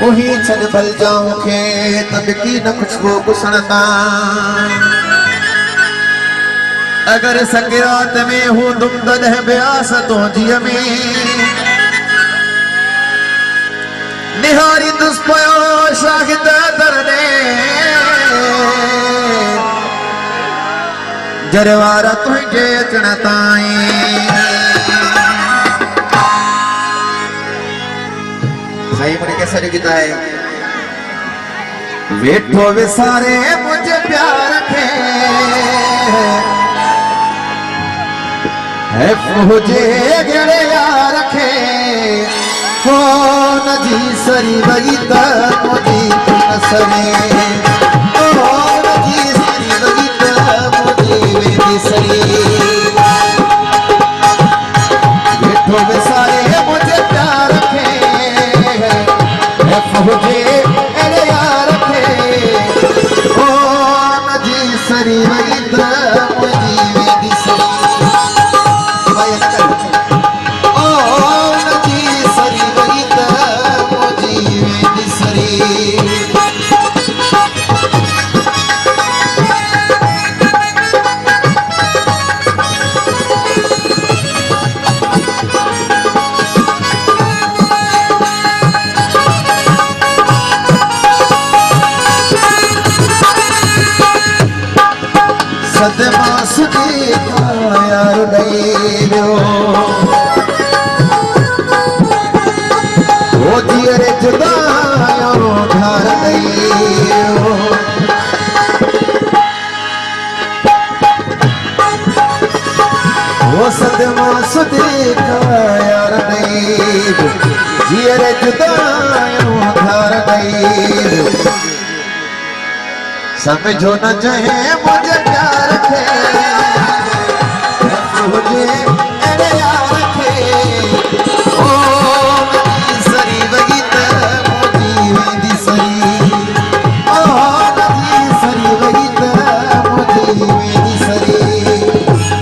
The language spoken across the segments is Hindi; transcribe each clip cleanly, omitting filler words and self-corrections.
वही छन भल जाऊं खे तब की न खुशबू कुसणता अगर संगिरात में हूँ तुम दह ब्यास तो जिय में निहारी दुष्पयो शाहिद दरने जरवारा तुझे चणताई भाई मुझे कैसा लिखता है वेठो विसारे मुझे प्यार के है मुझे गले यार के हो नजी सरी वही मुझी सरे ओ नजी सरी वही मुझी वेदी सरी वेठो विसारे मुझे प्यार के मुझे अरे यार थे ओ नजी सरी वही मुझी वेदी सरी ओ नजी सरी वही मुझी वेदी सरी सदमास देखा यार नैरो वो दियर जुदायो घर नैरो वो सदमास देखा यार नैरो दियर जुदायो घर नैरो समझो न चाहे मुझे प्यार थे मुझे अरे यार थे ओ नदी सरी वही मोदी वेदी सरी ओ नदी सरी वही मोदी वेदी सरी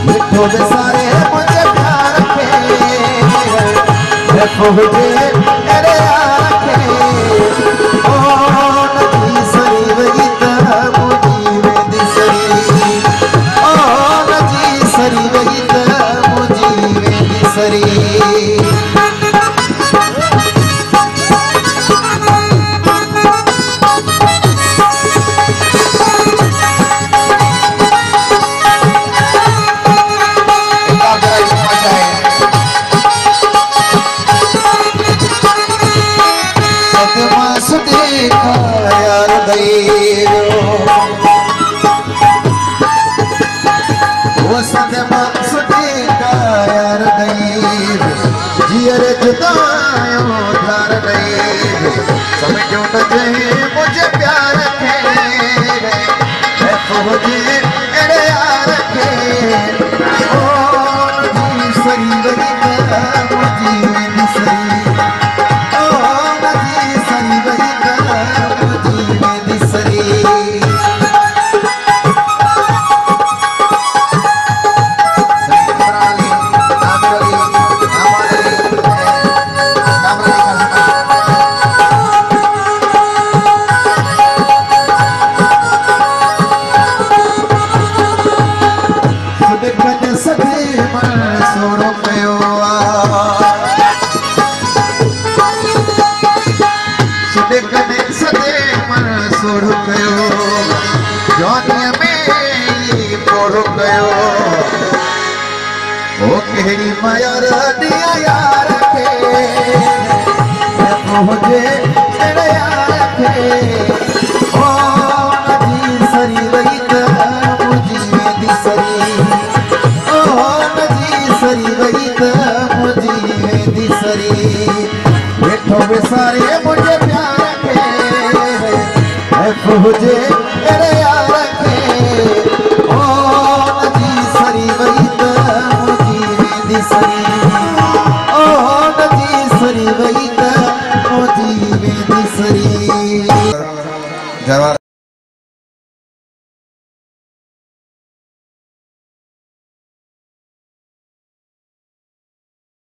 मिठो बेसारे मुझे प्यार थे मुझे अरे यार थे ओ नदी सरी वही सरी वही मुझी वेदी सरी सदमास देखा यार दैरो सदमास देखा यार दैव जियर जुदायो घर दैव समझो न चाहे मुझे प्यार थे मुझे अरे यार थे ओ नजी सरी वही मुझी वेदी सरी ओ नजी सरी वही मुझी वेदी सरी केड़ी माया दिया यार के मुझे तेरे यार के ओ नदी सरी वही मुझी वेदी सरी ओ नदी सरी वही मुझी वेदी सरी बैठो बेसारे मुझे प्यार के मुझे तेरे यार के ओ नदी सरी वही सरी ओ नदी सरी वही मोदी वेदी सरी।